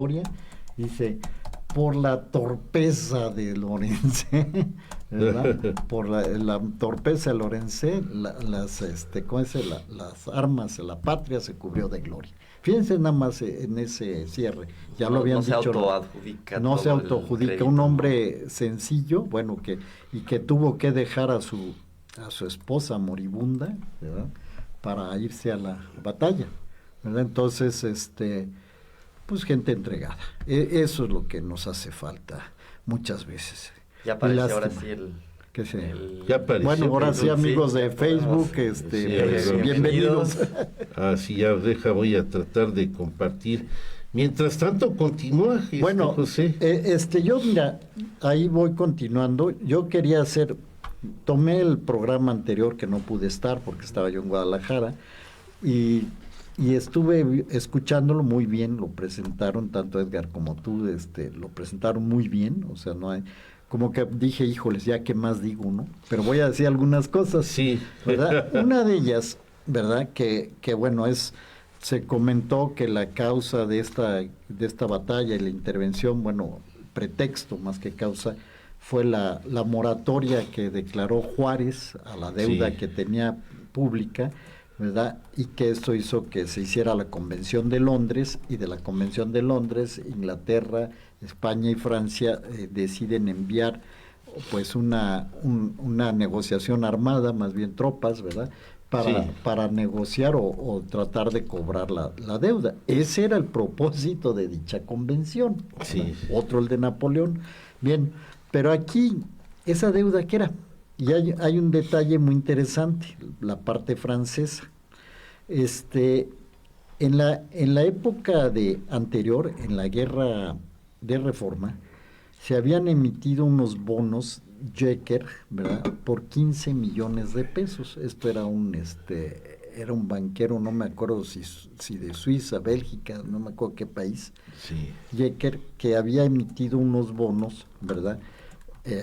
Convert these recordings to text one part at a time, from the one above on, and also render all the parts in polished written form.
historia, dice, por la torpeza de Lorenzé, ¿verdad? Por la torpeza de Lorenzé, ¿cómo se dice? Las armas, la patria se cubrió de gloria. Fíjense nada más en ese cierre, ya lo habían no se dicho. autoadjudica No se todo el autoadjudica, crédito, un ¿no? hombre sencillo, bueno, que tuvo que dejar a su esposa moribunda, ¿verdad? Para irse a la batalla, ¿verdad? Entonces, pues gente entregada. Eso es lo que nos hace falta muchas veces. Ya Y aparece ahora lástima sí el... que se... Ya apareció Bueno, ahora sí, Facebook, amigos sí, de ya Facebook, podemos- Sí, pues, bienvenidos. Así ya voy a tratar de compartir. Mientras tanto, continúa, Bueno, José. yo mira, ahí voy continuando. Yo quería tomé el programa anterior que no pude estar porque estaba yo en Guadalajara y estuve escuchándolo muy bien, lo presentaron tanto Edgar como tú, lo presentaron muy bien, o sea, no hay, como que dije, híjoles, ya qué más digo, ¿no? Pero voy a decir algunas cosas, Sí. ¿verdad? Una de ellas, ¿verdad? Que bueno, se comentó que la causa de esta batalla y la intervención, bueno, pretexto más que causa, fue la moratoria que declaró Juárez a la deuda Sí. que tenía pública, ¿verdad? Y que esto hizo que se hiciera la Convención de Londres, y de la Convención de Londres, Inglaterra, España y Francia deciden enviar pues una negociación armada, más bien tropas, ¿verdad? Para negociar o tratar de cobrar la deuda. Ese era el propósito de dicha convención. Sí. Otro el de Napoleón. Bien, pero aquí, ¿esa deuda qué era? Y hay un detalle muy interesante, la parte francesa. En la época anterior, en la guerra de Reforma, se habían emitido unos bonos Jecker, ¿verdad? Por 15 millones de pesos. Esto era era un banquero, no me acuerdo si de Suiza, Bélgica, no me acuerdo qué país. Sí. Jecker, que había emitido unos bonos, ¿verdad?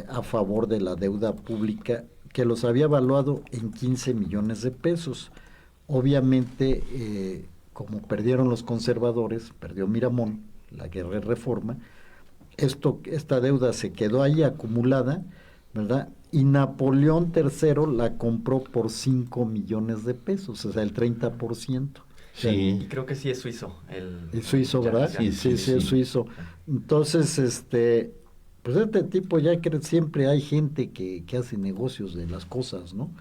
A favor de la deuda pública, que los había evaluado en 15 millones de pesos. Obviamente, como perdieron los conservadores, perdió Miramón, la guerra de Reforma, esta deuda se quedó ahí acumulada, ¿verdad? Y Napoleón III la compró por 5 millones de pesos, o sea, el 30%. Sí. Y creo que sí es suizo. Es suizo, ¿verdad? Sí, es suizo. Entonces, pues este tipo ya que siempre hay gente que hace negocios de las cosas, ¿no?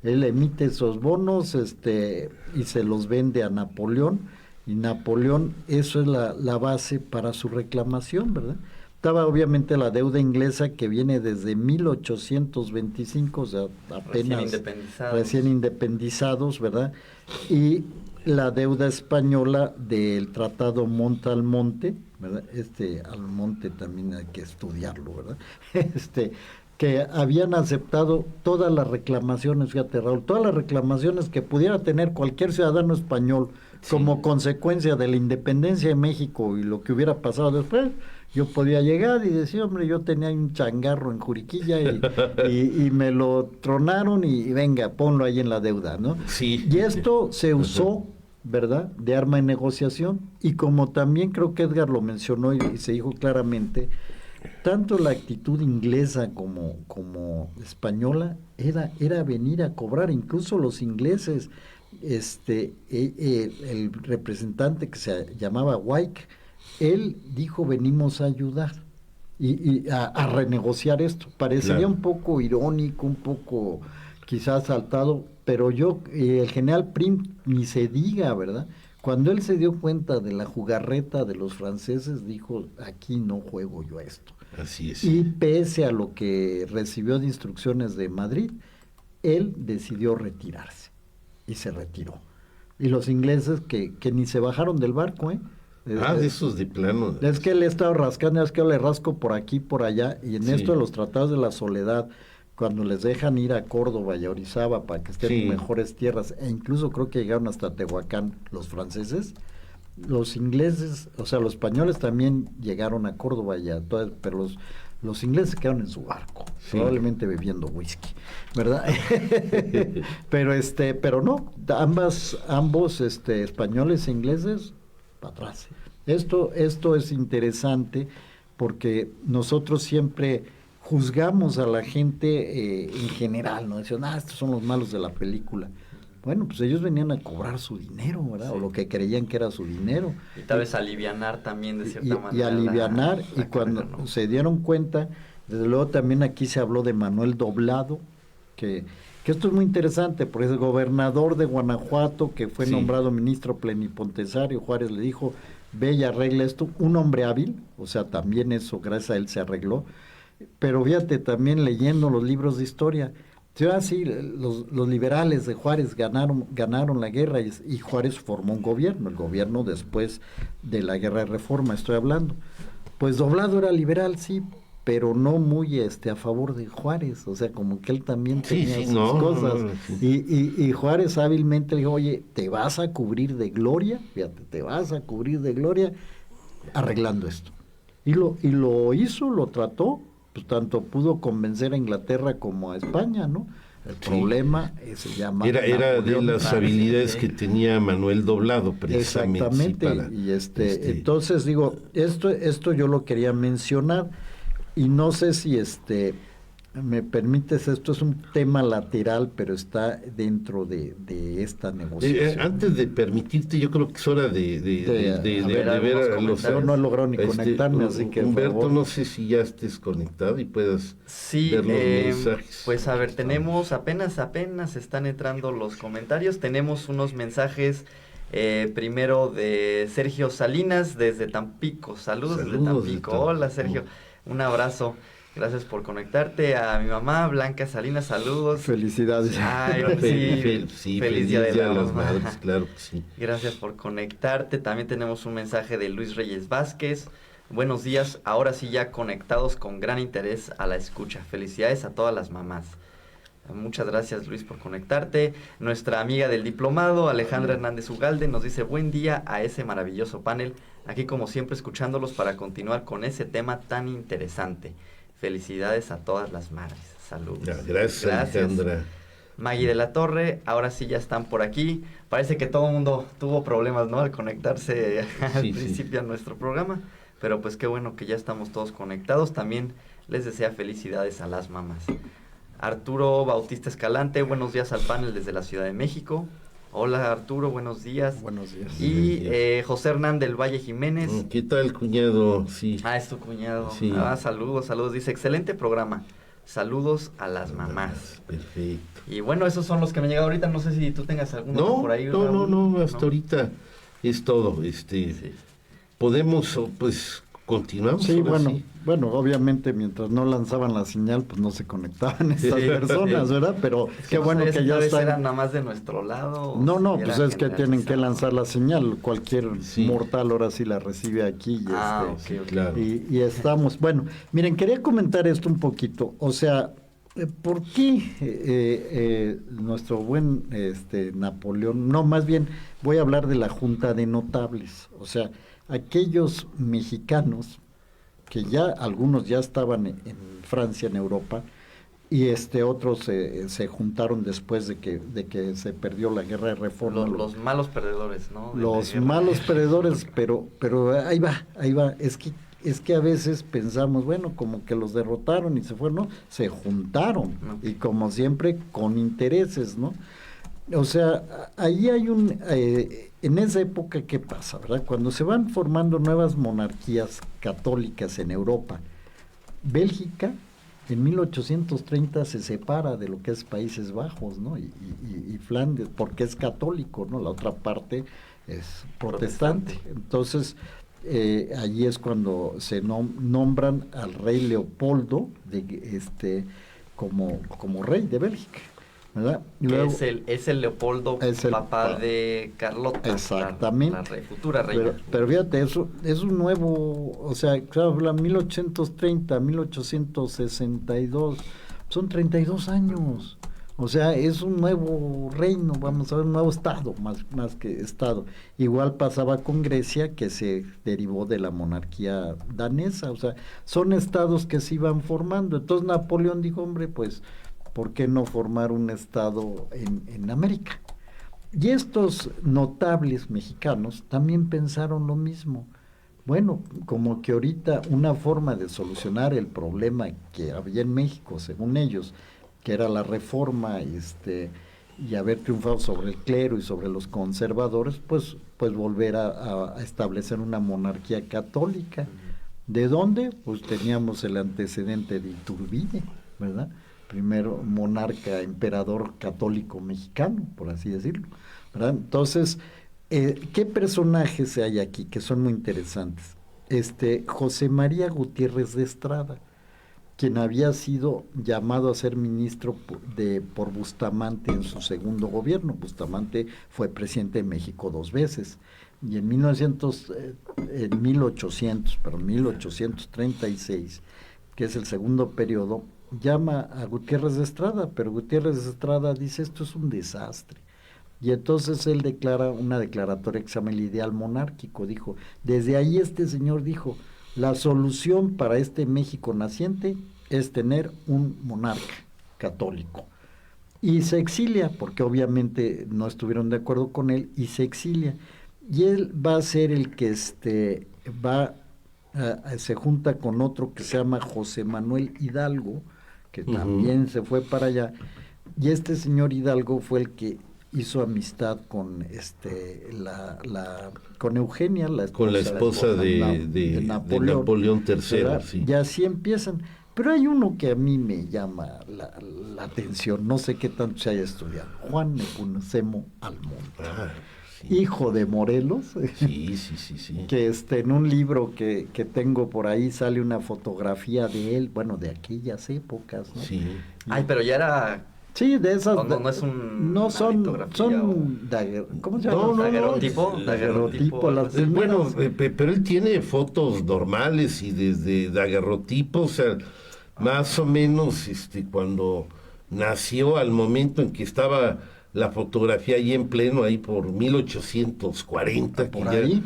Él emite esos bonos, y se los vende a Napoleón, y Napoleón, eso es la base para su reclamación, ¿verdad? Estaba obviamente la deuda inglesa que viene desde 1825, o sea, apenas recién independizados, ¿verdad? Y la deuda española del Tratado Montalmonte, ¿verdad? Almonte también hay que estudiarlo, ¿verdad? Que habían aceptado todas las reclamaciones, fíjate Raúl, todas las reclamaciones que pudiera tener cualquier ciudadano español como consecuencia de la independencia de México y lo que hubiera pasado después. Yo podía llegar y decir, hombre, yo tenía un changarro en Juriquilla y me lo tronaron y venga, ponlo ahí en la deuda, ¿no? Sí. Y esto se usó, ¿verdad?, de arma de negociación, y como también creo que Edgar lo mencionó y se dijo claramente, tanto la actitud inglesa como española era venir a cobrar. Incluso los ingleses, el representante que se llamaba White, él dijo, venimos a ayudar y a renegociar esto. Parecería Claro. un poco irónico, un poco quizás saltado, pero el general Prim ni se diga, ¿verdad? Cuando él se dio cuenta de la jugarreta de los franceses, dijo, aquí no juego yo a esto. Así es. Y pese a lo que recibió de instrucciones de Madrid, él decidió retirarse y se retiró. Y los ingleses que ni se bajaron del barco, ¿eh? De esos de plano. Es que él estaba rascando, es que yo le rasco por aquí, por allá, y en esto de los tratados de la soledad, cuando les dejan ir a Córdoba y a Orizaba para que estén en mejores tierras, e incluso creo que llegaron hasta Tehuacán los franceses, los ingleses, o sea, los españoles también llegaron a Córdoba ya, pero los ingleses quedaron en su barco, probablemente bebiendo whisky, ¿verdad? pero no, ambos españoles e ingleses para atrás. Esto es interesante porque nosotros siempre juzgamos a la gente en general, ¿no? Decían, estos son los malos de la película. Bueno, pues ellos venían a cobrar su dinero, ¿verdad? Sí. O lo que creían que era su dinero. Y tal vez alivianar también de cierta manera. Y alivianar, y cuando se dieron cuenta, desde luego también aquí se habló de Manuel Doblado, que esto es muy interesante, porque es el gobernador de Guanajuato, que fue nombrado ministro plenipotenciario. Juárez le dijo, ve y arregla esto, un hombre hábil, o sea, también eso, gracias a él se arregló. Pero fíjate, también leyendo los libros de historia, sí, los liberales de Juárez ganaron la guerra y Juárez formó un gobierno, el gobierno después de la guerra de reforma, estoy hablando. Pues Doblado era liberal, sí, pero no muy a favor de Juárez, o sea, como que él también tenía sus cosas. Y Juárez hábilmente le dijo, oye, te vas a cubrir de gloria, fíjate, te vas a cubrir de gloria arreglando esto. Y lo hizo, lo trató, pues tanto pudo convencer a Inglaterra como a España, ¿no? El problema se llama era de las habilidades que tenía Manuel Doblado, precisamente. Exactamente, y entonces digo, esto yo lo quería mencionar, y no sé si me permites, esto es un tema lateral, pero está dentro de esta negociación. Antes de permitirte, yo creo que es hora de ver a los... Yo no he logrado ni conectarme, así que... Humberto, no sé si ya estés conectado y puedas ver los mensajes. Pues a ver, tenemos, apenas están entrando los comentarios, tenemos unos mensajes... primero de Sergio Salinas desde Tampico. Saludos desde Tampico. Hola, Sergio. Un abrazo. Gracias por conectarte. A mi mamá, Blanca Salinas, saludos. Felicidades. Ay, feliz Día de las Madres, claro que sí. Gracias por conectarte. También tenemos un mensaje de Luis Reyes Vázquez. Buenos días, ahora sí ya conectados con gran interés a la escucha. Felicidades a todas las mamás. Muchas gracias, Luis, por conectarte. Nuestra amiga del diplomado, Alejandra Hernández Ugalde, nos dice buen día a ese maravilloso panel. Aquí, como siempre, escuchándolos para continuar con ese tema tan interesante. Felicidades a todas las madres. Saludos. Gracias, Alejandra. Maggie de la Torre, ahora sí ya están por aquí. Parece que todo el mundo tuvo problemas, ¿no? Al conectarse al principio a nuestro programa. Pero pues qué bueno que ya estamos todos conectados. También les desea felicidades a las mamás. Arturo Bautista Escalante, buenos días al panel desde la Ciudad de México. Hola Arturo, buenos días. Buenos días. Y José Hernán del Valle Jiménez. ¿Qué tal, cuñado? Sí. Es tu cuñado. Sí. Saludos. Dice, excelente programa. Saludos a las mamás. Perfecto. Y bueno, esos son los que me han llegado ahorita. No sé si tú tengas alguno por ahí. No, hasta ahorita es todo. Podemos, pues, continuamos. Sí, bueno, obviamente mientras no lanzaban la señal, pues no se conectaban estas personas, ¿verdad? Pero qué bueno que ya están. ¿Eran nada más de nuestro lado? No, pues es que tienen que lanzar la señal. Cualquier mortal ahora sí la recibe aquí. Okay. Claro. Y estamos. Bueno, miren, quería comentar esto un poquito. O sea, ¿por qué nuestro buen Napoleón? No, más bien voy a hablar de la Junta de Notables. O sea, aquellos mexicanos que ya algunos ya estaban en Francia, en Europa, y otros se juntaron después de que se perdió la guerra de reforma. Los malos perdedores, ¿no? Los malos perdedores, pero ahí va. Es que a veces pensamos, bueno, como que los derrotaron y se fueron, ¿no? Se juntaron, y como siempre, con intereses, ¿no? O sea, ahí hay en esa época, ¿qué pasa, verdad? Cuando se van formando nuevas monarquías católicas en Europa, Bélgica en 1830 se separa de lo que es Países Bajos, ¿no? Y Flandes, porque es católico, ¿no? La otra parte es protestante. Entonces, allí es cuando se nombran al rey Leopoldo como rey de Bélgica, ¿verdad? Luego, es el Leopoldo, papá de Carlota. Exactamente. La futura reina. Pero fíjate, eso es un nuevo, o sea, claro, 1830, 1862, son 32 años. O sea, es un nuevo reino, vamos a ver, un nuevo estado, más que estado. Igual pasaba con Grecia, que se derivó de la monarquía danesa. O sea, son estados que se iban formando. Entonces Napoleón dijo, hombre, pues, ¿por qué no formar un estado en América? Y estos notables mexicanos también pensaron lo mismo. Bueno, como que ahorita una forma de solucionar el problema que había en México, según ellos, que era la reforma, y haber triunfado sobre el clero y sobre los conservadores, pues volver a establecer una monarquía católica. ¿De dónde? Pues teníamos el antecedente de Iturbide, ¿verdad? Primero monarca, emperador católico mexicano, por así decirlo, ¿verdad? Entonces, ¿qué personajes hay aquí que son muy interesantes? José María Gutiérrez de Estrada, quien había sido llamado a ser ministro por Bustamante en su segundo gobierno. Bustamante fue presidente de México 2 veces, y en 1836, que es el segundo periodo, llama a Gutiérrez de Estrada, pero Gutiérrez de Estrada dice: esto es un desastre. Y entonces él declara una declaratoria que se llama el ideal monárquico. Dijo, desde ahí este señor dijo: la solución para este México naciente es tener un monarca católico. Y se exilia, porque obviamente no estuvieron de acuerdo con él, y se exilia. Y él va a ser el que se junta con otro que se llama José Manuel Hidalgo, que también se fue para allá. Y este señor Hidalgo fue el que hizo amistad con con Eugenia, con la esposa de Napoleón III, sí. Y así empiezan. Pero hay uno que a mí me llama la atención, no sé qué tanto se haya estudiado: Juan Nepomuceno Almonte. Sí. Hijo de Morelos. Sí. Que en un libro que tengo por ahí sale una fotografía de él, bueno, de aquellas épocas, ¿no? Sí. Ay, pero ya era... Sí, de esas. No es un... No son. ¿Cómo se llama? Daguerrotipo. Bueno, pero él tiene fotos normales y desde daguerrotipo, o sea, más o menos cuando nació, al momento en que estaba la fotografía ahí en pleno, ahí por 1840, por ahí.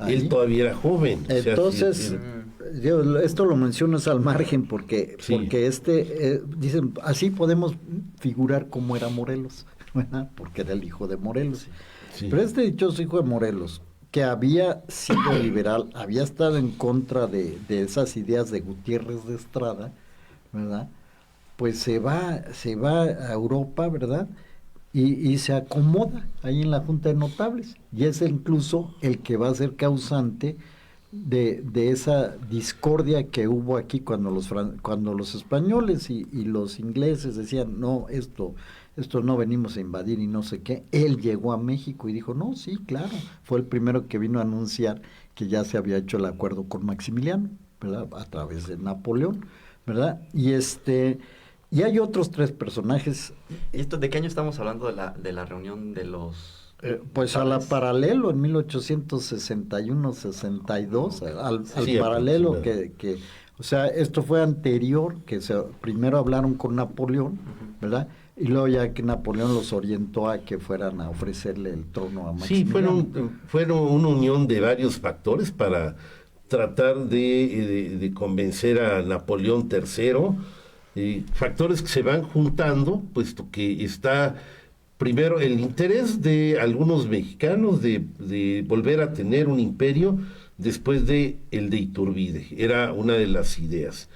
Él todavía era joven. Entonces, esto lo mencionas al margen porque dicen, así podemos figurar cómo era Morelos, ¿verdad? Porque era el hijo de Morelos. Sí. Pero dichoso hijo de Morelos, que había sido liberal, había estado en contra de esas ideas de Gutiérrez de Estrada, ¿verdad? Pues se va a Europa, ¿verdad? Y se acomoda ahí en la Junta de Notables, y es incluso el que va a ser causante de esa discordia que hubo aquí cuando los españoles y los ingleses decían: no, esto no venimos a invadir y no sé qué. Él llegó a México y dijo: no, sí, claro, fue el primero que vino a anunciar que ya se había hecho el acuerdo con Maximiliano, ¿verdad? A través de Napoleón, ¿verdad? Y hay otros 3 personajes. ¿Y esto de qué año estamos hablando de la reunión de los...? Pues a la paralelo, en 1861-62, al paralelo que, o sea, esto fue anterior, primero hablaron con Napoleón, ¿verdad? Y luego ya que Napoleón los orientó a que fueran a ofrecerle el trono a Maximiliano. Sí, fueron una unión de varios factores para tratar de convencer a Napoleón III, factores que se van juntando, puesto que está primero el interés de algunos mexicanos de volver a tener un imperio después de el de Iturbide, era una de las ideas.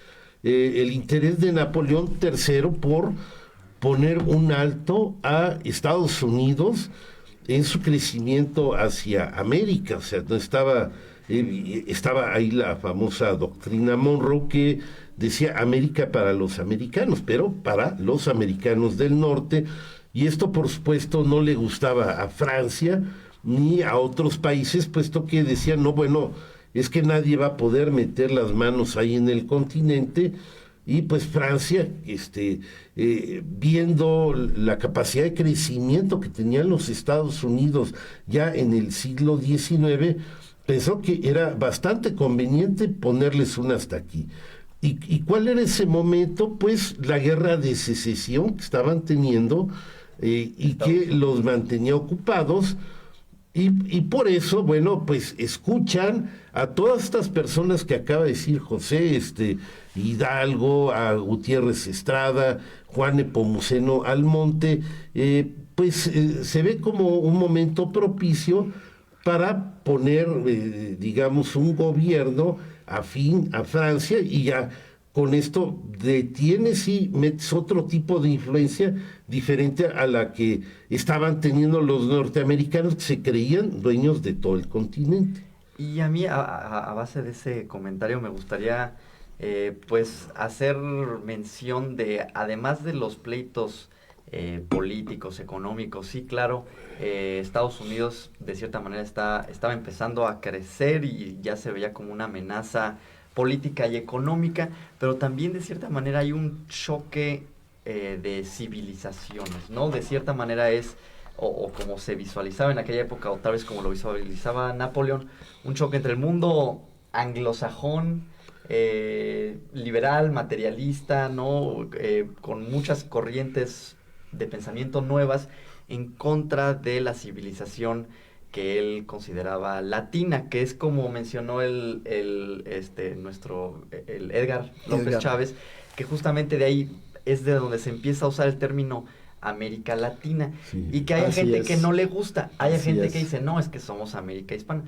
El interés de Napoleón III por poner un alto a Estados Unidos en su crecimiento hacia América, o sea, no estaba ahí la famosa doctrina Monroe que decía América para los americanos, pero para los americanos del norte, y esto por supuesto no le gustaba a Francia ni a otros países, puesto que decían: no, bueno, es que nadie va a poder meter las manos ahí en el continente. Y pues Francia, viendo la capacidad de crecimiento que tenían los Estados Unidos ya en el siglo XIX, pensó que era bastante conveniente ponerles un hasta aquí. ¿Y cuál era ese momento? Pues la guerra de secesión que estaban teniendo y que los mantenía ocupados. Y por eso, bueno, pues escuchan a todas estas personas que acaba de decir José, Hidalgo, a Gutiérrez Estrada, Juan Nepomuceno Almonte, se ve como un momento propicio para poner, digamos, un gobierno afín a Francia, y ya con esto detienes y metes otro tipo de influencia diferente a la que estaban teniendo los norteamericanos, que se creían dueños de todo el continente. Y a mí, a base de ese comentario, me gustaría pues hacer mención de, además de los pleitos políticos, económicos, sí, claro, Estados Unidos de cierta manera estaba empezando a crecer y ya se veía como una amenaza política y económica, pero también de cierta manera hay un choque de civilizaciones, ¿no? De cierta manera es, o como se visualizaba en aquella época, o tal vez como lo visualizaba Napoleón, un choque entre el mundo anglosajón, liberal, materialista, ¿no? Con muchas corrientes de pensamiento nuevas en contra de la civilización que él consideraba latina, que es como mencionó el Edgar López Chávez, que justamente de ahí es de donde se empieza a usar el término América Latina, sí. Y que hay gente que no le gusta, hay gente que dice, no, es que somos América Hispana.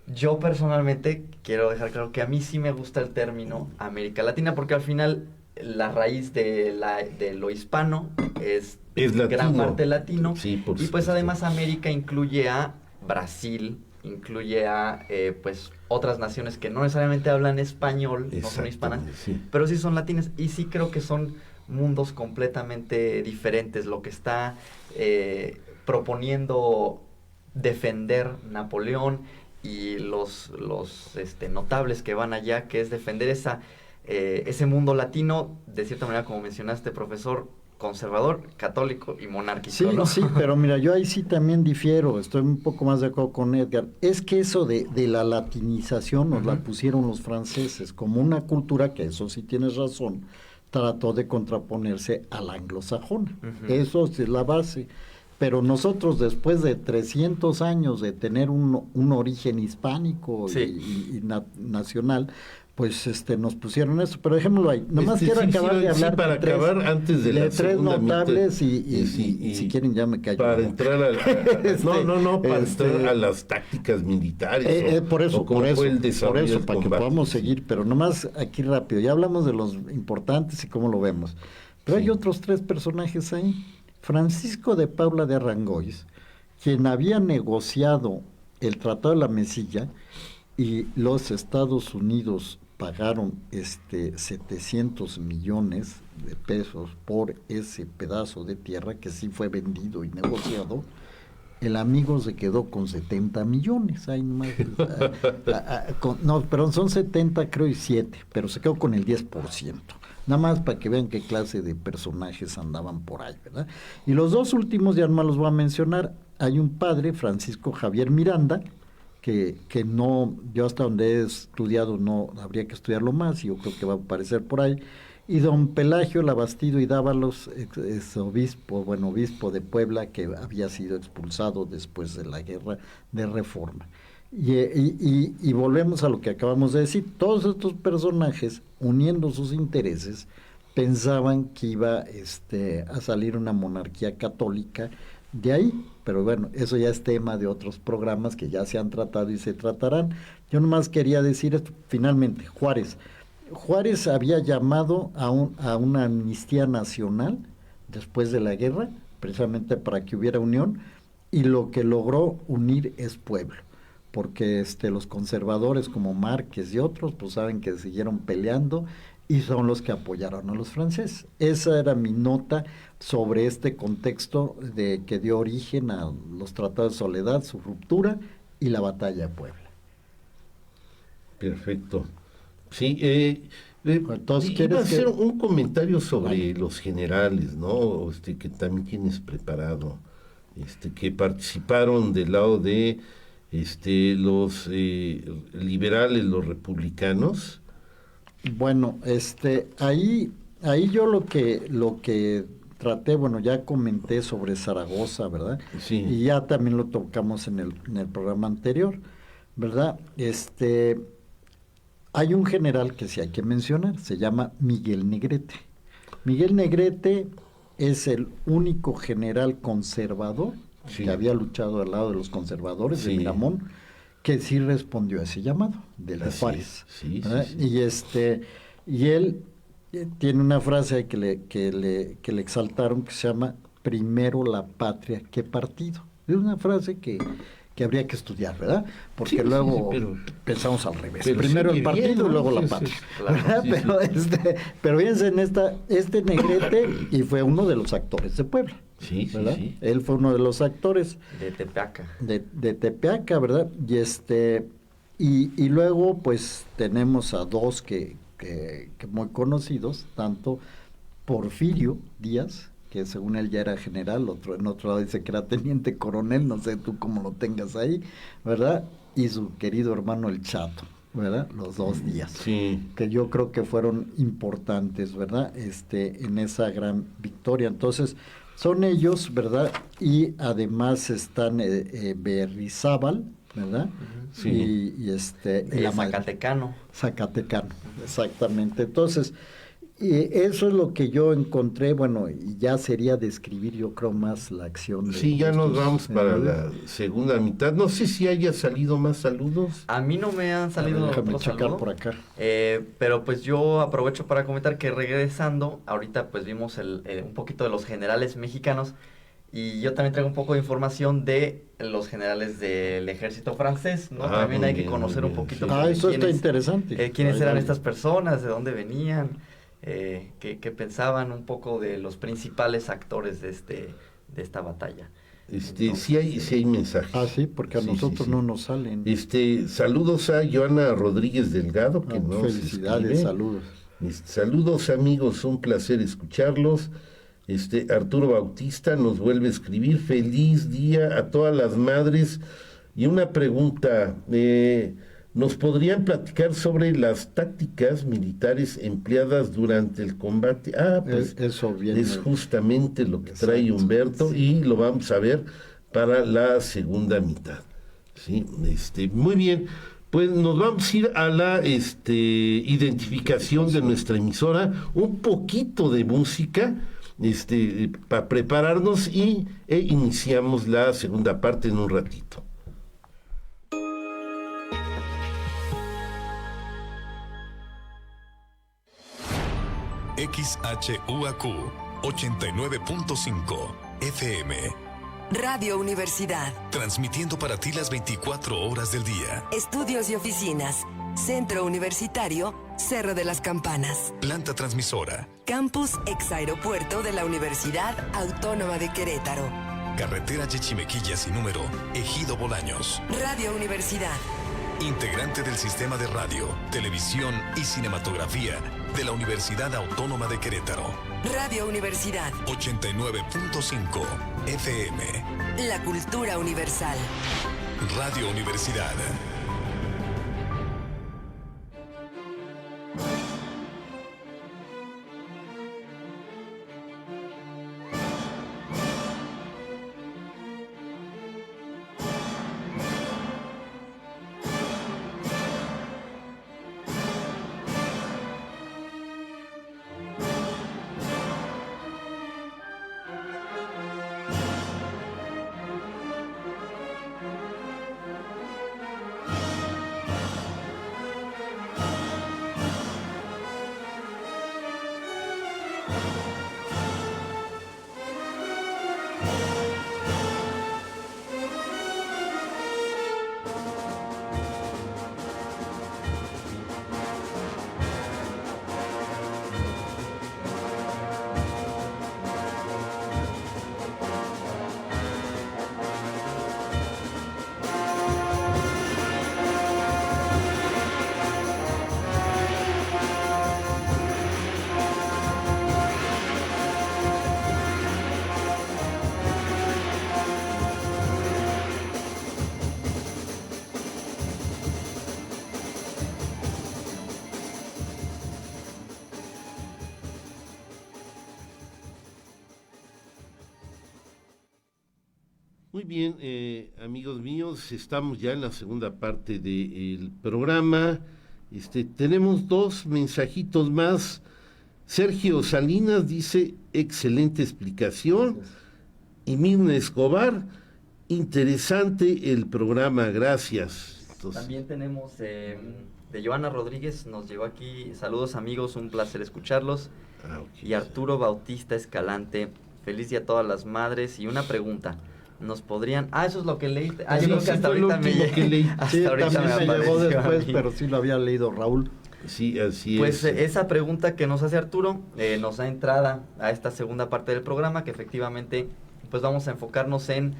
Yo personalmente quiero dejar claro que a mí sí me gusta el término América Latina, porque al final la raíz de lo hispano es gran parte latino, sí, y pues supuesto. Además América incluye a Brasil, incluye a pues otras naciones que no necesariamente hablan español, no son hispanas, sí. Pero sí son latinas, y sí creo que son mundos completamente diferentes. Lo que está proponiendo defender Napoleón y los notables que van allá, que es defender ese mundo latino, de cierta manera, como mencionaste, profesor, conservador, católico y monárquico. Sí, ¿no? Sí, pero mira, yo ahí sí también difiero, estoy un poco más de acuerdo con Edgar. Es que eso de la latinización nos la pusieron los franceses como una cultura, que eso sí tienes razón, trató de contraponerse a la anglosajona. Eso es la base. Pero nosotros, después de 300 años de tener un origen hispánico y nacional, pues nos pusieron eso. Pero dejémoslo ahí. Nomás quiero acabar de hablar para acabar antes de la tres notables y si quieren ya me callo. Para entrar para entrar a las tácticas militares. Por eso, para que podamos seguir. Pero nomás aquí rápido. Ya hablamos de los importantes y cómo lo vemos. Pero hay otros 3 personajes ahí. Francisco de Paula de Arrangois, quien había negociado el Tratado de la Mesilla, y los Estados Unidos pagaron 700 millones de pesos por ese pedazo de tierra que sí fue vendido y negociado. El amigo se quedó con 70 millones. Ahí nomás, no, perdón, son 70 creo y 7, pero se quedó con el 10%. Nada más para que vean qué clase de personajes andaban por ahí, ¿verdad? Y los 2 últimos ya no los voy a mencionar. Hay un padre, Francisco Javier Miranda, que no, yo hasta donde he estudiado no habría que estudiarlo más, y yo creo que va a aparecer por ahí. Y don Pelagio Labastido y Dávalos, obispo de Puebla, que había sido expulsado después de la Guerra de Reforma. Y volvemos a lo que acabamos de decir. Todos estos personajes, uniendo sus intereses, pensaban que iba a salir una monarquía católica de ahí, pero bueno, eso ya es tema de otros programas que ya se han tratado y se tratarán. Yo nomás quería decir esto. Finalmente, Juárez había llamado a una amnistía nacional después de la guerra, precisamente para que hubiera unión, y lo que logró unir es pueblo, porque los conservadores como Márquez y otros pues saben que siguieron peleando y son los que apoyaron a los franceses. Esa era mi nota sobre este contexto que dio origen a los tratados de Soledad, su ruptura y la batalla de Puebla. Perfecto. Sí, entonces, iba a hacer un comentario sobre los generales, ¿no? Que también tienes preparado, que participaron del lado de los liberales, los republicanos. Bueno, ahí yo lo que traté, bueno, ya comenté sobre Zaragoza, ¿verdad? Sí. Y ya también lo tocamos en el programa anterior, ¿verdad? Hay un general que sí hay que mencionar, se llama Miguel Negrete. Miguel Negrete es el único general conservador que había luchado al lado de los conservadores de Miramón, que sí respondió a ese llamado del de Juárez. Sí. Y él tiene una frase que le exaltaron que se llama primero la patria que partido. Es una frase que habría que estudiar, ¿verdad? Porque luego pensamos al revés. Primero el partido y luego la patria. Claro, pero fíjense en este Negrete, y fue uno de los actores de Puebla. ¿Verdad? Sí. Él fue uno de los actores. De Tepeaca. De Tepeaca, ¿verdad? Y luego, pues, tenemos a dos que muy conocidos, tanto Porfirio Díaz, que según él ya era general, en otro lado dice que era teniente coronel, no sé tú cómo lo tengas ahí, ¿verdad? Y su querido hermano el Chato, ¿verdad? Los dos Díaz, que yo creo que fueron importantes, ¿verdad? En esa gran victoria. Entonces, son ellos, ¿verdad? Y además están Berrizábal, ¿verdad? Sí. Y Zacatecano. Zacatecano, exactamente. Entonces, eso es lo que yo encontré, bueno, y ya sería describir, yo creo, más la acción. Ya nos vamos para la segunda mitad. No sé si haya salido más saludos. A mí no me han salido. Déjame checar por acá. Pero pues yo aprovecho para comentar que regresando, ahorita pues vimos un poquito de los generales mexicanos, y yo también traigo un poco de información de los generales del ejército francés, ¿no? También hay que conocer un poquito. Eso está interesante. ¿Quiénes eran estas personas? ¿De dónde venían? Que pensaban un poco de los principales actores de esta batalla. Sí hay mensajes. Sí, porque a nosotros no nos salen. Saludos a Joana Rodríguez Delgado, que nos felicidades, escribe. saludos. Saludos, amigos, un placer escucharlos. Arturo Bautista nos vuelve a escribir: feliz día a todas las madres. Y una pregunta, ¿nos podrían platicar sobre las tácticas militares empleadas durante el combate? Pues eso viene, es justamente lo que trae Humberto, y lo vamos a ver para la segunda mitad. Sí, muy bien. Pues nos vamos a ir a la identificación de nuestra emisora, un poquito de música, para prepararnos, e iniciamos la segunda parte en un ratito. XHUAQ 89.5 FM. Radio Universidad. Transmitiendo para ti las 24 horas del día. Estudios y oficinas. Centro Universitario Cerro de las Campanas. Planta transmisora. Campus Exaeropuerto de la Universidad Autónoma de Querétaro. Carretera Yechimequilla sin número, Ejido Bolaños. Radio Universidad. Integrante del Sistema de Radio, Televisión y Cinematografía de la Universidad Autónoma de Querétaro. Radio Universidad. 89.5 FM. La cultura universal. Radio Universidad. Muy bien, amigos míos, estamos ya en la segunda parte del programa. Tenemos dos mensajitos más. Sergio Salinas dice: excelente explicación. Y Mirna Escobar: interesante el programa, gracias. También tenemos de Joana Rodríguez, nos llegó aquí, saludos amigos, un placer escucharlos. Y Arturo Bautista Escalante, feliz día a todas las madres. Y una pregunta, ¿nos podrían...? Eso es lo que leíste. Yo creo que hasta ahorita me llegó después, pero sí lo había leído Raúl. Sí, así es. Pues esa pregunta que nos hace Arturo nos da entrada a esta segunda parte del programa, que efectivamente pues vamos a enfocarnos en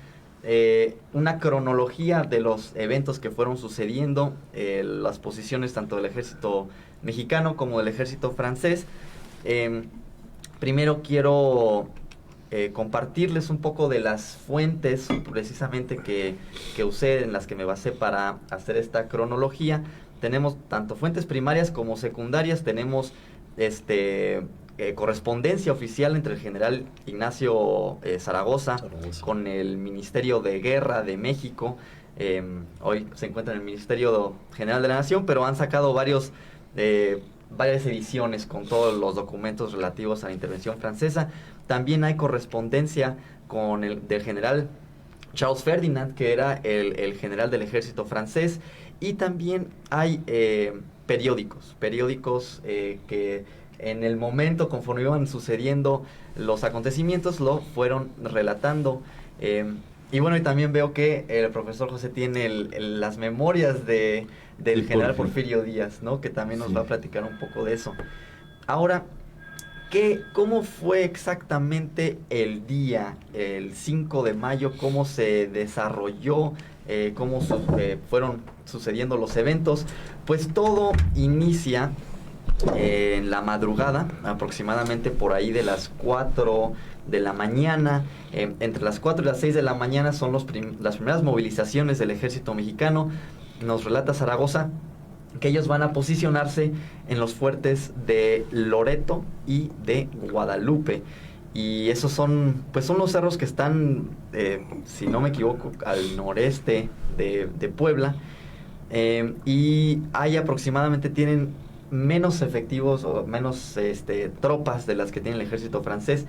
una cronología de los eventos que fueron sucediendo, las posiciones tanto del ejército mexicano como del ejército francés. Primero quiero compartirles un poco de las fuentes precisamente que usé, en las que me basé para hacer esta cronología. Tenemos tanto fuentes primarias como secundarias, tenemos correspondencia oficial entre el general Ignacio Zaragoza con el Ministerio de Guerra de México. Hoy se encuentra en el Ministerio General de la Nación, pero han sacado varias ediciones con todos los documentos relativos a la intervención francesa. También hay correspondencia con del general Charles Ferdinand, que era el general del ejército francés, y también hay periódicos que en el momento, conforme iban sucediendo los acontecimientos, lo fueron relatando. Y bueno, y también veo que el profesor José tiene las memorias del general Porfirio Díaz, ¿no? Que también nos va a platicar un poco de eso. Ahora, ¿cómo fue exactamente el día, el 5 de mayo? ¿Cómo se desarrolló? ¿Cómo fueron sucediendo los eventos? Pues todo inicia en la madrugada, aproximadamente por ahí de las 4 de la mañana. Entre las 4 y las 6 de la mañana son las primeras movilizaciones del ejército mexicano. Nos relata Zaragoza que ellos van a posicionarse en los fuertes de Loreto y de Guadalupe. Y esos son los cerros que están, si no me equivoco, al noreste de Puebla. Y hay aproximadamente, tienen menos efectivos o menos tropas de las que tiene el ejército francés.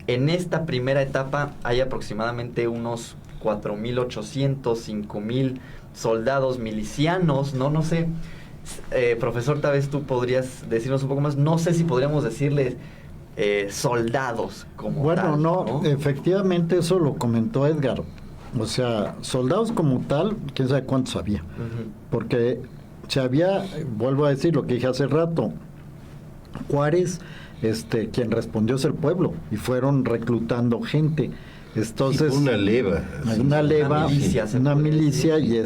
En esta primera etapa hay aproximadamente unos 4.800, 5.000 soldados milicianos, no sé, profesor, tal vez tú podrías decirnos un poco más. No sé si podríamos decirles soldados como tal. No, efectivamente eso lo comentó Edgar. O sea, soldados como tal, quién sabe cuántos había. Porque se había, vuelvo a decir lo que dije hace rato, Juárez, quien respondió es el pueblo, y fueron reclutando gente. Entonces, una leva, una milicia, y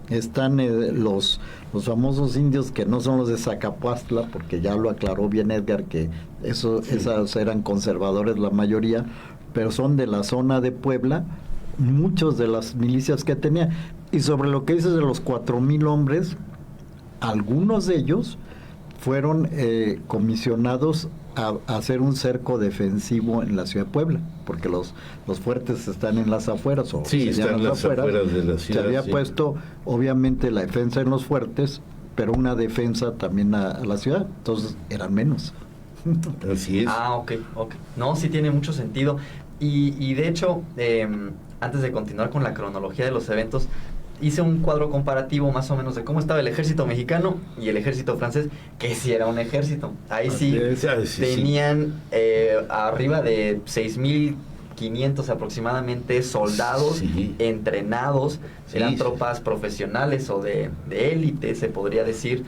están los famosos indios, que no son los de Zacapuastla, porque ya lo aclaró bien Edgar, que esos eran conservadores la mayoría, pero son de la zona de Puebla, muchos de las milicias que tenía. Y sobre lo que dices de los 4.000 hombres, algunos de ellos fueron comisionados a hacer un cerco defensivo en la ciudad de Puebla, porque los fuertes están en las afueras, están en las afueras de la ciudad. Se había puesto obviamente la defensa en los fuertes, pero una defensa también a la ciudad, entonces eran menos. Así es. Ok. No, sí tiene mucho sentido. Y de hecho, antes de continuar con la cronología de los eventos, hice un cuadro comparativo más o menos de cómo estaba el ejército mexicano y el ejército francés, que sí era un ejército. Ahí tenían arriba de 6.500 aproximadamente soldados entrenados. Eran tropas profesionales o de élite, se podría decir,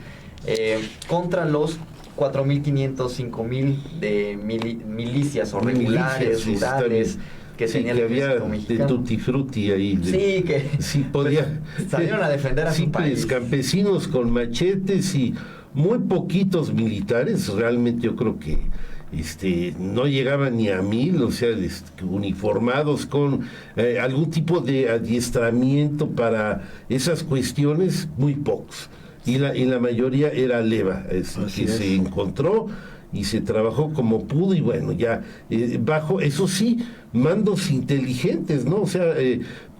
contra los 4.500, 5.000 de milicias o regulares, rurales, que tenía el ejército mexicano. De tutti frutti ahí. Salieron a defender a su país. Campesinos con machetes y muy poquitos militares. Realmente yo creo que no llegaban ni a 1,000, o sea, uniformados con algún tipo de adiestramiento para esas cuestiones, muy pocos. Y la mayoría era leva, se encontró y se trabajó como pudo, y bueno, ya bajo, eso sí, mandos inteligentes, ¿no? O sea,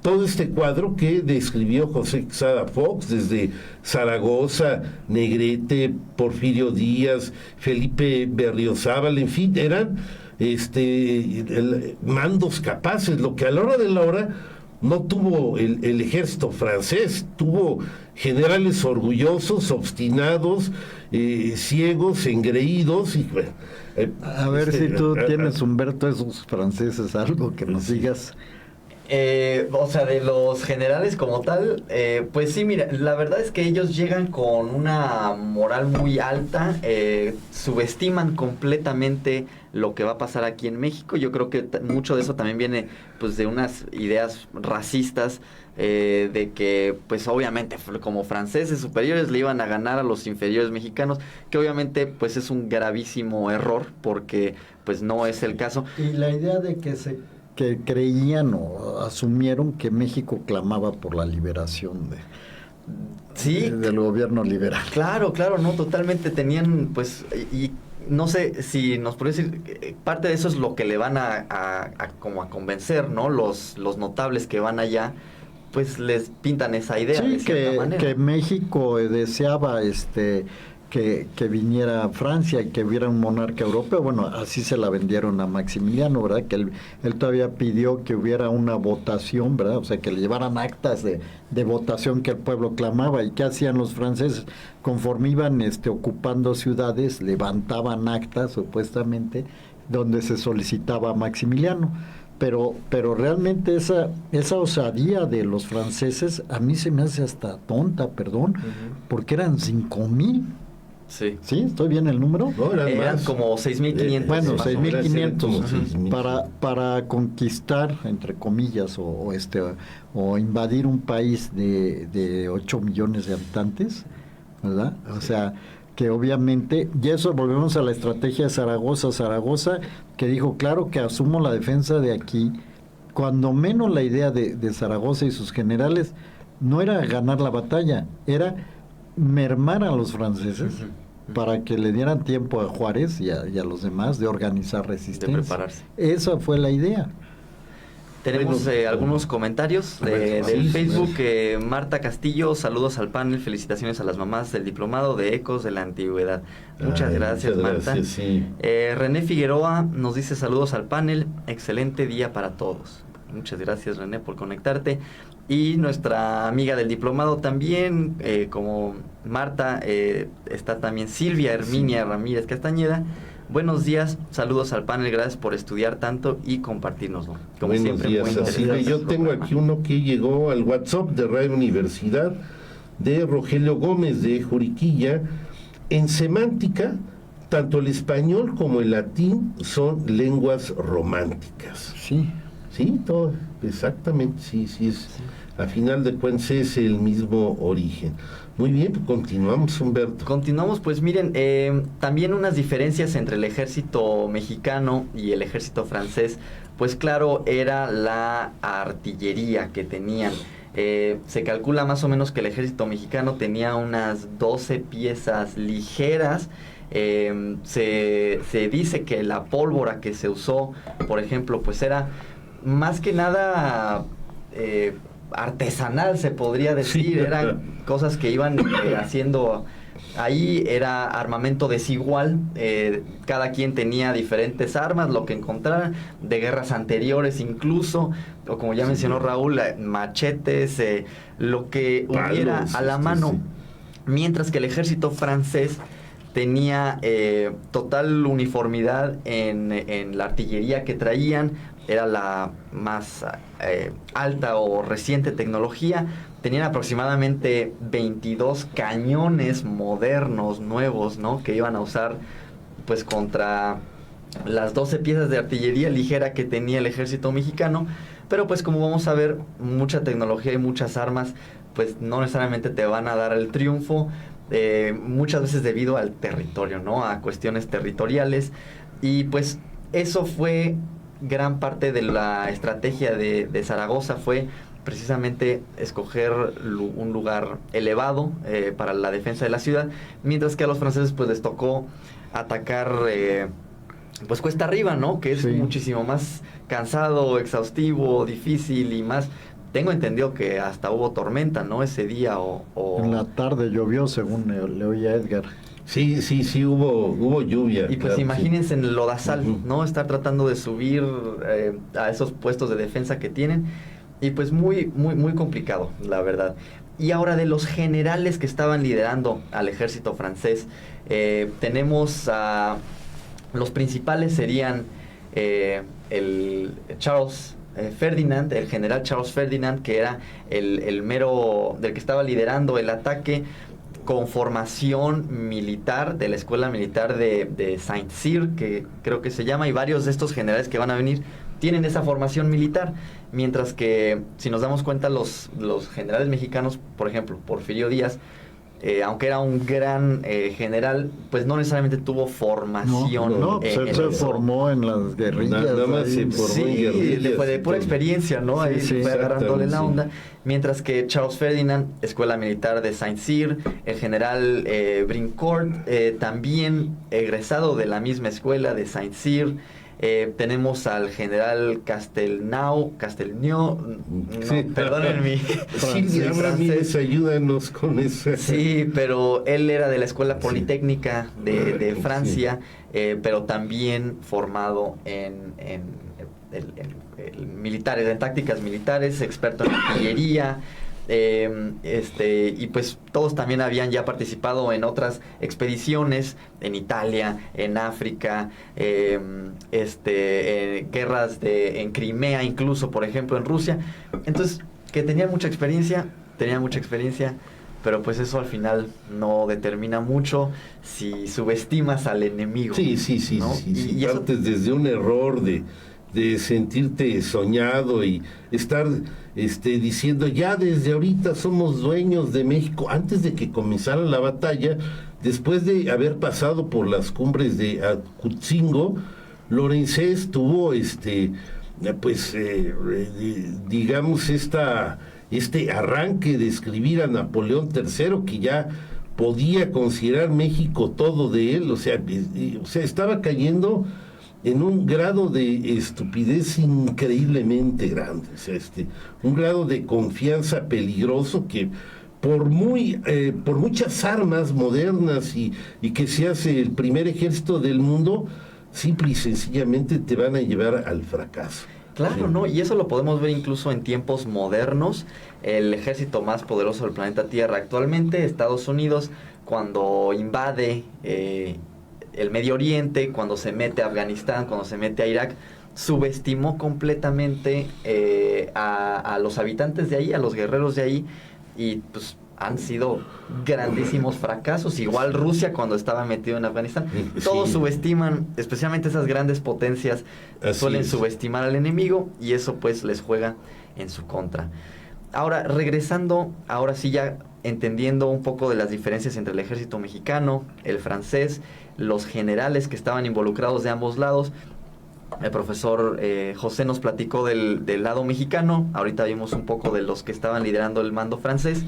todo este cuadro que describió José Quesada Fox, desde Zaragoza, Negrete, Porfirio Díaz, Felipe Berriozábal, en fin, eran mandos capaces. Lo que a la hora de la hora, no tuvo el ejército francés, tuvo generales orgullosos, obstinados, ciegos, engreídos. Y, a ver si tú tienes, Humberto, esos franceses, algo que nos digas. O sea, de los generales como tal, pues sí, mira, la verdad es que ellos llegan con una moral muy alta, subestiman completamente lo que va a pasar aquí en México. Yo creo que mucho de eso también viene pues de unas ideas racistas, de que pues obviamente como franceses superiores le iban a ganar a los inferiores mexicanos, que obviamente pues es un gravísimo error, porque pues no es el caso. Y la idea de que creían o asumieron que México clamaba por la liberación del gobierno liberal. Claro, no, totalmente tenían, pues, y no sé si nos puede decir, parte de eso es lo que le van a como a convencer, ¿no? Los notables que van allá, pues les pintan esa idea. Sí, de cierta manera. Que México deseaba que viniera Francia y que hubiera un monarca europeo. Bueno, así se la vendieron a Maximiliano, ¿verdad? Que él todavía pidió que hubiera una votación, ¿verdad? O sea, que le llevaran actas de votación que el pueblo clamaba. ¿Y qué hacían los franceses? Conforme iban ocupando ciudades, levantaban actas, supuestamente, donde se solicitaba a Maximiliano. Pero realmente esa osadía de los franceses a mí se me hace hasta tonta, perdón, porque eran 5,000. Sí. ¿Sí? ¿Estoy bien el número? No, eran como 6,500. Bueno, 6,500 6,500. para conquistar, entre comillas, o invadir un país de 8 millones de habitantes, ¿verdad? O sea, que obviamente, y eso volvemos a la estrategia de Zaragoza, que dijo, claro que asumo la defensa de aquí, cuando menos la idea de Zaragoza y sus generales no era ganar la batalla, era mermar a los franceses para que le dieran tiempo a Juárez y a los demás de organizar resistencia. De prepararse. Esa fue la idea. Tenemos algunos comentarios del Facebook. Marta Castillo, saludos al panel, felicitaciones a las mamás del diplomado de Ecos de la Antigüedad. Muchas gracias, Marta. Gracias, sí. René Figueroa nos dice saludos al panel, excelente día para todos. Muchas gracias, René, por conectarte. Y nuestra amiga del diplomado también, como Marta, está también Silvia Herminia Ramírez Castañeda. Buenos días, saludos al panel, gracias por estudiar tanto y compartirnoslo. Como Buenos siempre, días, muy Cecilia. interesante Yo su tengo programa. aquí uno que llegó al WhatsApp de Radio Universidad, de Rogelio Gómez de Juriquilla. En semántica, tanto el español como el latín son lenguas románticas. Sí. Sí, todo, exactamente, sí, es, a final de cuentas es el mismo origen. Muy bien, pues continuamos, Humberto. Continuamos, pues miren, también unas diferencias entre el ejército mexicano y el ejército francés, pues claro, era la artillería que tenían. Se calcula más o menos que el ejército mexicano tenía unas 12 piezas ligeras. Se dice que la pólvora que se usó, por ejemplo, pues era más que nada artesanal, se podría decir. Sí. Eran cosas que iban haciendo ahí, era armamento desigual, cada quien tenía diferentes armas, lo que encontraran, de guerras anteriores incluso, o como ya mencionó Raúl, machetes, lo que hubiera Palos, a la mano. Mientras que el ejército francés tenía total uniformidad en la artillería que traían, era la más alta o reciente tecnología. Tenían aproximadamente 22 cañones modernos, nuevos, ¿no? Que iban a usar pues contra las 12 piezas de artillería ligera que tenía el ejército mexicano. Pero pues como vamos a ver, mucha tecnología y muchas armas pues no necesariamente te van a dar el triunfo, muchas veces debido al territorio, ¿no? A cuestiones territoriales. Y pues eso fue gran parte de la estrategia de Zaragoza, fue precisamente escoger un lugar elevado para la defensa de la ciudad, mientras que a los franceses pues les tocó atacar pues cuesta arriba, ¿no? Que es muchísimo más cansado, exhaustivo, difícil y más. Tengo entendido que hasta hubo tormenta, ¿no? Ese día o... En la tarde llovió, según le oía Edgar. Sí, hubo lluvia. Y pues claro, imagínense en el lodazal, ¿no? Estar tratando de subir a esos puestos de defensa que tienen. Y pues muy, muy, muy complicado, la verdad. Y ahora de los generales que estaban liderando al ejército francés, tenemos a... Los principales serían el Charles Ferdinand, el general Charles Ferdinand, que era el mero del que estaba liderando el ataque con formación militar de la escuela militar de Saint-Cyr, que creo que se llama, y varios de estos generales que van a venir tienen esa formación militar, mientras que si nos damos cuenta los generales mexicanos, por ejemplo, Porfirio Díaz, aunque era un gran general, pues no necesariamente tuvo formación. No, pues él se formó en las guerrillas. Nada más se formó en guerrillas. Fue de pura experiencia, ¿no? Ahí fue agarrándole la onda. Mientras que Charles Ferdinand, escuela militar de Saint-Cyr, el general Brincourt, también egresado de la misma escuela de Saint-Cyr. Tenemos al general Castelnau, perdonen mi francés, ayúdanos con eso. Sí, pero él era de la Escuela Politécnica de Francia, pero también formado en militares, en tácticas militares, experto en artillería. Y pues todos también habían ya participado en otras expediciones en Italia, en África, guerras en Crimea, incluso, por ejemplo, en Rusia. Entonces, que tenían mucha experiencia, pero pues eso al final no determina mucho si subestimas al enemigo. Sí, ¿no? Y partes eso... desde un error de sentirte soñado y estar diciendo ya desde ahorita somos dueños de México, antes de que comenzara la batalla, después de haber pasado por las cumbres de Acutzingo, Lorenzés tuvo digamos este arranque de escribir a Napoleón III, que ya podía considerar México todo de él, o sea estaba cayendo en un grado de estupidez increíblemente grande, o sea, un grado de confianza peligroso que por muchas armas modernas y que se hace el primer ejército del mundo, simple y sencillamente te van a llevar al fracaso. Claro, ¿no? Y eso lo podemos ver incluso en tiempos modernos. El ejército más poderoso del planeta Tierra actualmente, Estados Unidos, cuando invade el Medio Oriente, cuando se mete a Afganistán, cuando se mete a Irak, subestimó completamente a los habitantes de ahí, a los guerreros de ahí, y pues han sido grandísimos fracasos. Igual Rusia cuando estaba metido en Afganistán. Todos subestiman, especialmente esas grandes potencias, suelen subestimar al enemigo, y eso pues les juega en su contra. Ahora, regresando, ahora sí ya entendiendo un poco de las diferencias entre el ejército mexicano, el francés, los generales que estaban involucrados de ambos lados. El profesor José nos platicó del lado mexicano, ahorita vimos un poco de los que estaban liderando el mando francés,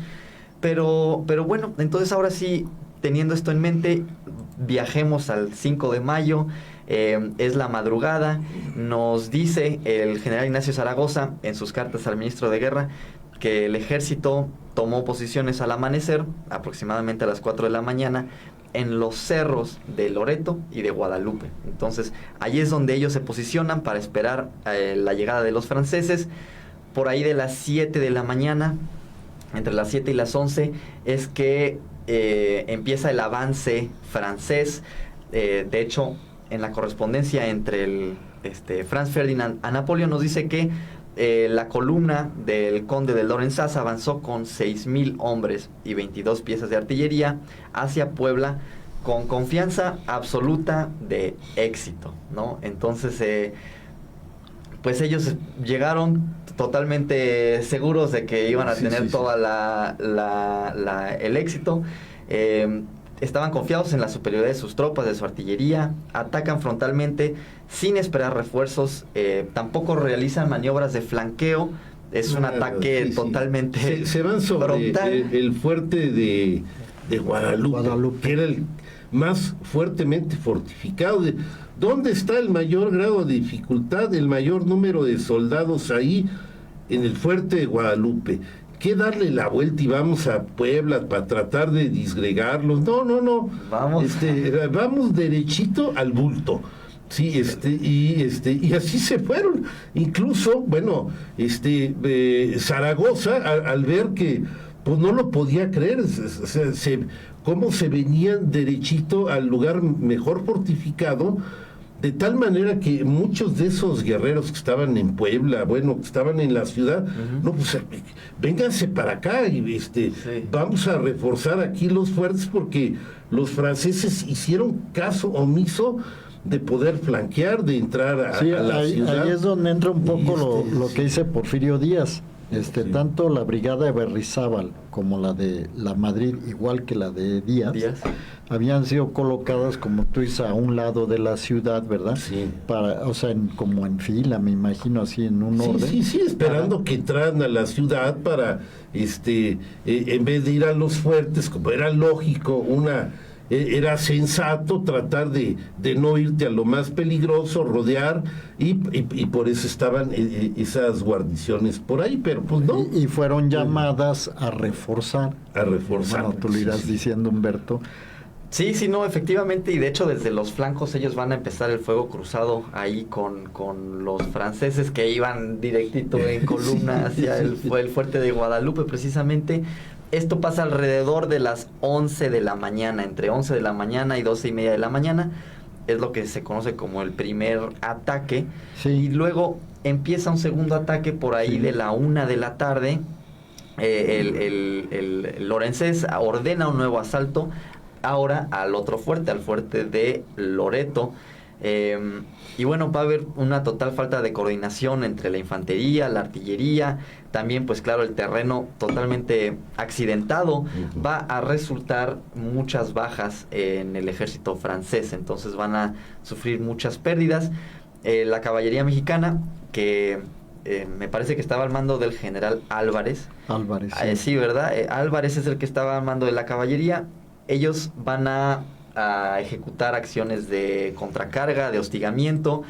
pero bueno, entonces ahora sí, teniendo esto en mente, viajemos al 5 de mayo, es la madrugada, nos dice el general Ignacio Zaragoza en sus cartas al ministro de Guerra que el ejército tomó posiciones al amanecer, aproximadamente a las 4 de la mañana, en los cerros de Loreto y de Guadalupe. Entonces, ahí es donde ellos se posicionan para esperar la llegada de los franceses. Por ahí de las 7 de la mañana, entre las 7 y las 11, es que empieza el avance francés. De hecho, en la correspondencia entre el Franz Ferdinand a Napoleón nos dice que la columna del conde de Lorenzás avanzó con 6,000 hombres y 22 piezas de artillería hacia Puebla con confianza absoluta de éxito, ¿no? Entonces, pues ellos llegaron totalmente seguros de que iban a tener toda el éxito. Estaban confiados en la superioridad de sus tropas, de su artillería, atacan frontalmente sin esperar refuerzos, tampoco realizan maniobras de flanqueo, es un ataque totalmente se van sobre el fuerte de Guadalupe, que era el más fuertemente fortificado. ¿Dónde está el mayor grado de dificultad, el mayor número de soldados ahí? En el fuerte de Guadalupe. ¿Qué darle la vuelta y vamos a Puebla para tratar de disgregarlos? No. Vamos derechito al bulto. Sí, y así se fueron. Incluso, bueno, Zaragoza, al ver que pues no lo podía creer, cómo se venían derechito al lugar mejor fortificado, de tal manera que muchos de esos guerreros que estaban en Puebla, bueno, que estaban en la ciudad, no, pues vénganse para acá y vamos a reforzar aquí los fuertes, porque los franceses hicieron caso omiso de poder flanquear, de entrar a la ciudad. Ahí es donde entra un poco lo que dice Porfirio Díaz. Tanto la brigada de Berrizábal como la de la Madrid, igual que la de Díaz, habían sido colocadas, como tú dices, a un lado de la ciudad, ¿verdad? Sí. Como en fila, me imagino, así en un orden. Sí, esperando que entraran a la ciudad para, en vez de ir a los fuertes, como era lógico, era sensato tratar de no irte a lo más peligroso, rodear, y por eso estaban esas guarniciones por ahí, pero pues no. Y fueron llamadas a reforzar. Bueno, tú lo irás diciendo, Humberto. Sí, no, efectivamente, y de hecho desde los flancos ellos van a empezar el fuego cruzado ahí con los franceses que iban directito en columna hacia el fuerte de Guadalupe, precisamente. Esto pasa alrededor de las 11 de la mañana, entre 11 de la mañana y 12:30 de la mañana, es lo que se conoce como el primer ataque, y luego empieza un segundo ataque por ahí de la 1 de la tarde, el Lorenzés ordena un nuevo asalto, ahora al otro fuerte, al fuerte de Loreto. Y bueno, va a haber una total falta de coordinación entre la infantería, la artillería, también pues claro el terreno totalmente accidentado. Va a resultar muchas bajas en el ejército francés, entonces van a sufrir muchas pérdidas. La caballería mexicana, que me parece que estaba al mando del general Álvarez. Sí, ¿verdad? Álvarez es el que estaba al mando de la caballería. Ellos van a ejecutar acciones de contracarga, de hostigamiento,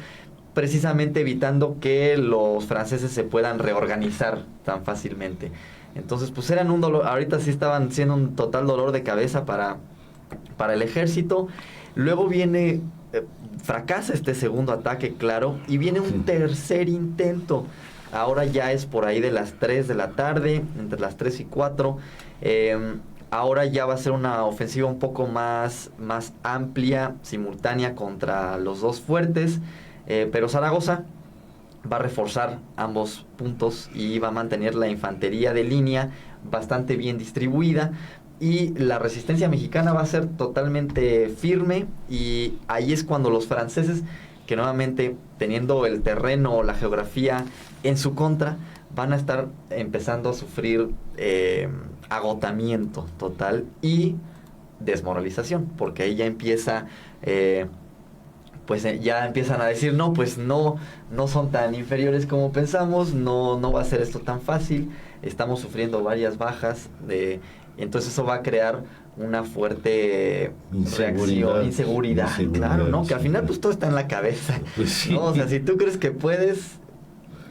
precisamente evitando que los franceses se puedan reorganizar tan fácilmente. Entonces, pues eran un dolor, ahorita sí estaban siendo un total dolor de cabeza para el ejército. Luego viene, fracasa este segundo ataque, claro, y viene un tercer intento. Ahora ya es por ahí de las 3 de la tarde, entre las 3 y 4. Ahora ya va a ser una ofensiva un poco más amplia, simultánea contra los dos fuertes, pero Zaragoza va a reforzar ambos puntos y va a mantener la infantería de línea bastante bien distribuida, y la resistencia mexicana va a ser totalmente firme, y ahí es cuando los franceses, que nuevamente teniendo el terreno o la geografía en su contra, van a estar empezando a sufrir agotamiento total y desmoralización, porque ahí ya empieza, ya empiezan a decir, no, pues no son tan inferiores como pensamos, no va a ser esto tan fácil, estamos sufriendo varias bajas, entonces eso va a crear una fuerte inseguridad, claro, ¿no? Que al final pues todo está en la cabeza, pues sí. ¿no? O sea, si tú crees que puedes,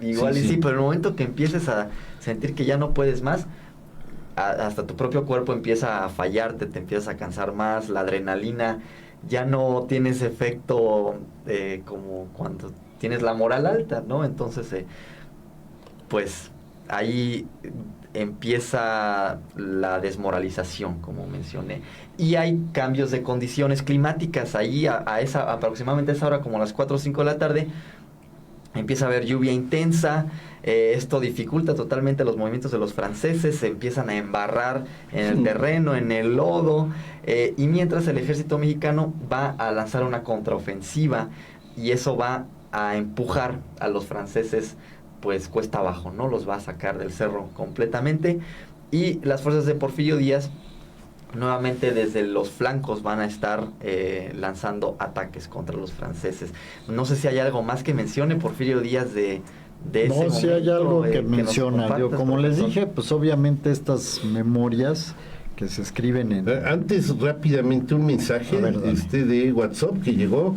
igual sí, pero en el momento que empieces a sentir que ya no puedes más, hasta tu propio cuerpo empieza a fallarte, te empiezas a cansar más, la adrenalina ya no tiene ese efecto como cuando tienes la moral alta, ¿no? Entonces, pues ahí empieza la desmoralización, como mencioné, y hay cambios de condiciones climáticas. Ahí aproximadamente a esa hora, como a las 4 o 5 de la tarde, empieza a haber lluvia intensa. Esto dificulta totalmente los movimientos de los franceses, se empiezan a embarrar en el terreno, en el lodo, y mientras el ejército mexicano va a lanzar una contraofensiva, y eso va a empujar a los franceses pues cuesta abajo, ¿no? Los va a sacar del cerro completamente, y las fuerzas de Porfirio Díaz nuevamente desde los flancos van a estar lanzando ataques contra los franceses. No sé si hay algo más que mencione Porfirio Díaz de ese momento. No, si hay algo que menciona. Yo, como les dije, pues obviamente estas memorias que se escriben en... Antes, rápidamente, un mensaje de WhatsApp que llegó.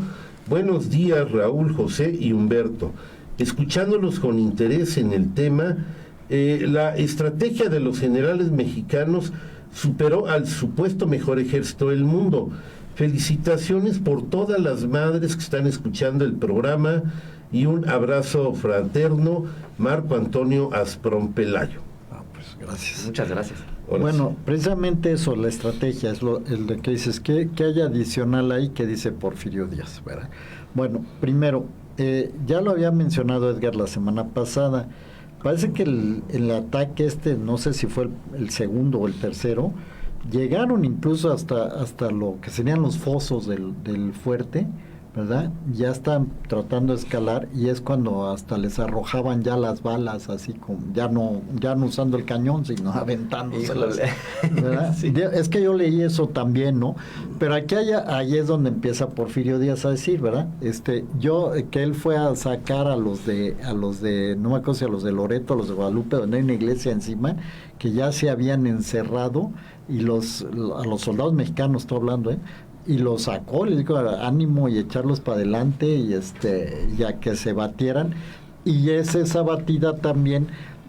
Buenos días, Raúl, José y Humberto. Escuchándolos con interés en el tema, la estrategia de los generales mexicanos superó al supuesto mejor ejército del mundo. Felicitaciones por todas las madres que están escuchando el programa y un abrazo fraterno, Marco Antonio Asprón Pelayo. Pues gracias. Muchas gracias. Ahora Bueno, sí. precisamente eso, la estrategia, es el de que dices, que hay adicional ahí que dice Porfirio Díaz, ¿verdad? Bueno, primero, ya lo había mencionado Edgar la semana pasada, parece que el ataque no sé si fue el segundo o el tercero, llegaron incluso hasta lo que serían los fosos del fuerte, ¿verdad? Ya están tratando de escalar y es cuando hasta les arrojaban ya las balas, así como ya no usando el cañón, sino aventándoselas, ¿verdad? Sí. Es que yo leí eso también, ¿no? Pero ahí es donde empieza Porfirio Díaz a decir, ¿verdad? Que él fue a sacar a los de, no me acuerdo si a los de Loreto, a los de Guadalupe, donde hay una iglesia encima, que ya se habían encerrado, y a los soldados mexicanos estoy hablando, y los sacó, les dijo ánimo y echarlos para adelante y ya que se batieran, y es esa batida también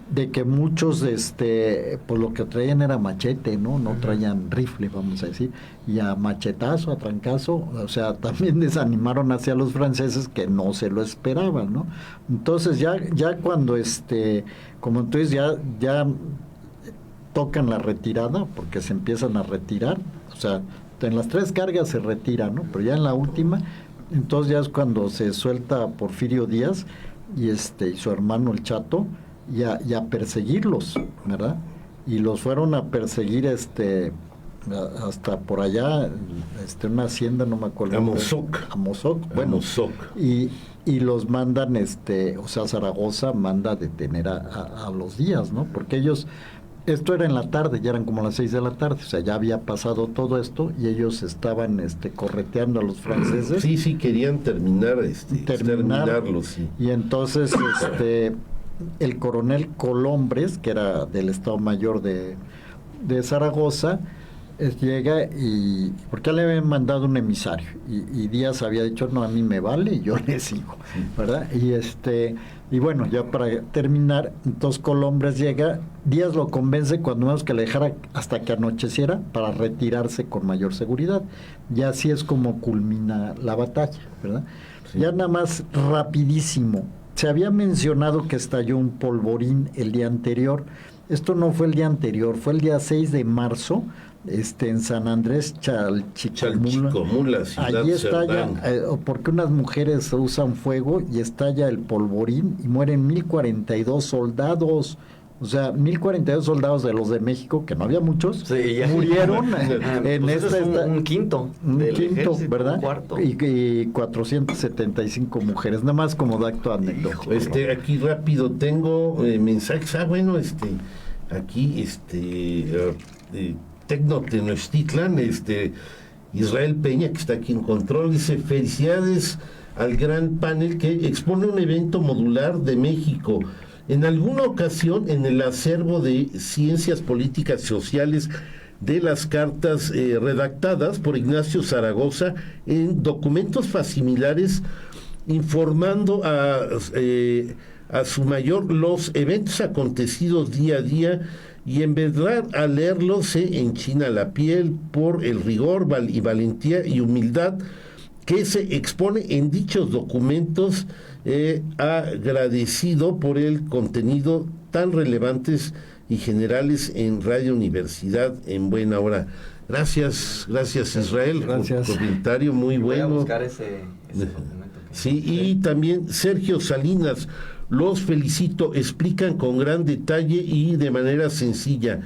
de que muchos pues lo que traían era machete, no traían rifle, vamos a decir, y a machetazo, a trancazo, o sea, también desanimaron hacia los franceses que no se lo esperaban, ¿no? Entonces ya cuando como entonces ya tocan la retirada, porque se empiezan a retirar, o sea, en las 3 cargas se retira, ¿no? Pero ya en la última, entonces ya es cuando se suelta Porfirio Díaz y su hermano el Chato, y a perseguirlos, ¿verdad? Y los fueron a perseguir hasta por allá, una hacienda, no me acuerdo. Amozoc, bueno. Amozoc. Y los mandan, o sea, Zaragoza manda detener a los Díaz, ¿no? Porque ellos... Esto era en la tarde, ya eran como las 6 de la tarde, o sea, ya había pasado todo esto y ellos estaban correteando a los franceses. Sí, querían terminarlos, sí. Y entonces el coronel Colombres, que era del Estado Mayor de Zaragoza, llega y... porque le habían mandado un emisario y Díaz había dicho, no, a mí me vale y yo le sigo, ¿verdad? Y bueno, ya para terminar, entonces Colombres llega, Díaz lo convence cuando menos que le dejara hasta que anocheciera para retirarse con mayor seguridad. Y así es como culmina la batalla, ¿verdad? Sí. Ya nada más rapidísimo, se había mencionado que estalló un polvorín el día anterior. Esto no fue el día anterior, fue el día 6 de marzo, en San Andrés Chalchicomula, allí estalla, porque unas mujeres usan fuego y estalla el polvorín y mueren 1042 soldados. O sea, 1042 soldados de los de México, que no había muchos, sí, murieron en pues un quinto, ¿verdad? Un cuarto. Y 475 mujeres, nada más como dato anecdótico. Aquí rápido tengo mensajes. Aquí Tecnotenochtitlan, Israel Peña, que está aquí en control, dice: felicidades al gran panel que expone un evento modular de México. En alguna ocasión, en el acervo de Ciencias Políticas Sociales de las cartas redactadas por Ignacio Zaragoza, en documentos facsimilares informando a su mayor los eventos acontecidos día a día, y en verdad al leerlo se enchina la piel por el rigor y valentía y humildad que se expone en dichos documentos, agradecido por el contenido tan relevantes y generales en Radio Universidad en buena hora. Gracias Israel, gracias. Por comentario muy bueno. Voy a buscar ese documento. Sí, y también Sergio Salinas: los felicito, explican con gran detalle y de manera sencilla.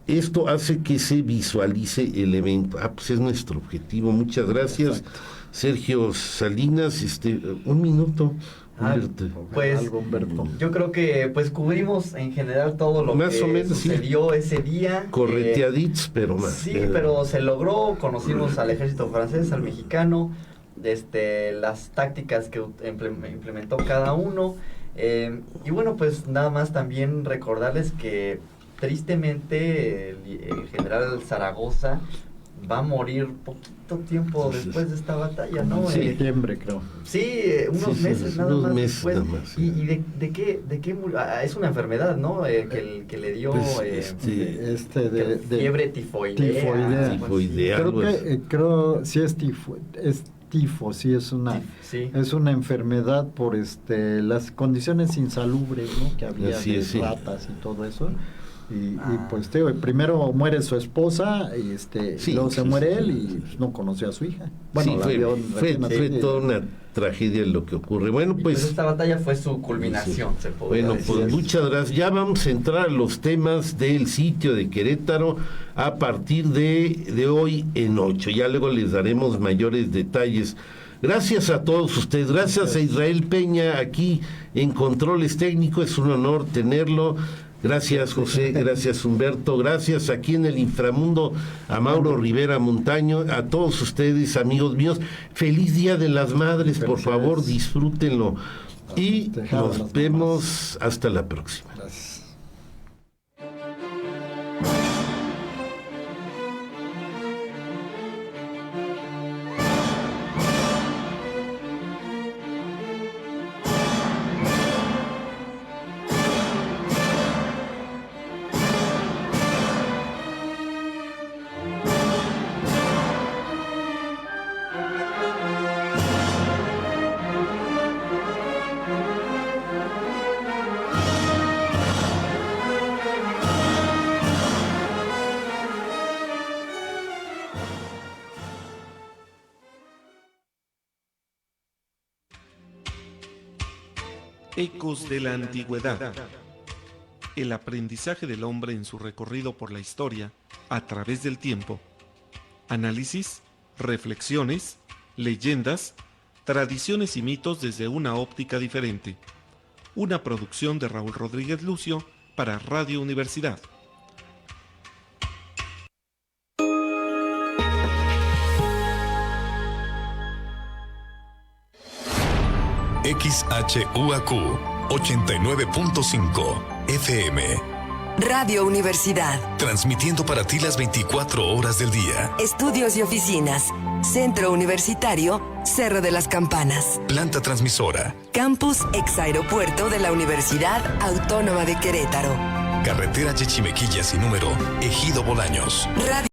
Esto hace que se visualice el evento. Pues es nuestro objetivo. Muchas gracias. Exacto. Sergio Salinas, un minuto. Pues yo creo que pues cubrimos en general todo lo más que o menos, sucedió ese día. Correteadits, pero más. Sí, pero se logró, conocimos al ejército francés, al mexicano, las tácticas que implementó cada uno. Y bueno, pues nada más también recordarles que tristemente el general Zaragoza va a morir poquito tiempo después de esta batalla, ¿no? En septiembre, creo. Sí, unos meses nada unos más meses después. nada más, sí. ¿Y de qué murió? Es una enfermedad, ¿no? Que le dio Pues, fiebre tifoidea. Tifoidea, algo Creo sí es tifo, sí es una Sí. es una enfermedad por las condiciones insalubres, ¿no? Que había Así de es, sí. ratas y todo eso. Y pues primero muere su esposa y luego se muere él y pues, no conoció a su hija. Bueno, Sí, la fue recién nacida. toda una tragedia lo que ocurre. Bueno, Y pues esta batalla fue su culminación, se podría bueno, decir. pues muchas gracias. Ya vamos a entrar a los temas del sitio de Querétaro a partir de hoy en 8. Ya luego les daremos mayores detalles. Gracias a todos ustedes. Gracias a Israel Peña aquí en Controles Técnicos. Es un honor tenerlo. Gracias, José. Gracias, Humberto. Gracias aquí en el inframundo a Mauro Rivera Montaño. A todos ustedes, amigos míos. Feliz Día de las Madres. Por favor, disfrútenlo. Y nos vemos hasta la próxima. Gracias. Ecos de la Antigüedad. El aprendizaje del hombre en su recorrido por la historia a través del tiempo. Análisis, reflexiones, leyendas, tradiciones y mitos desde una óptica diferente. Una producción de Raúl Rodríguez Lucio para Radio Universidad. XHUAQ 89.5 FM. Radio Universidad. Transmitiendo para ti las 24 horas del día. Estudios y oficinas. Centro Universitario, Cerro de las Campanas. Planta transmisora. Campus Exaeropuerto de la Universidad Autónoma de Querétaro. Carretera Yechimequilla sin número. Ejido Bolaños. Radio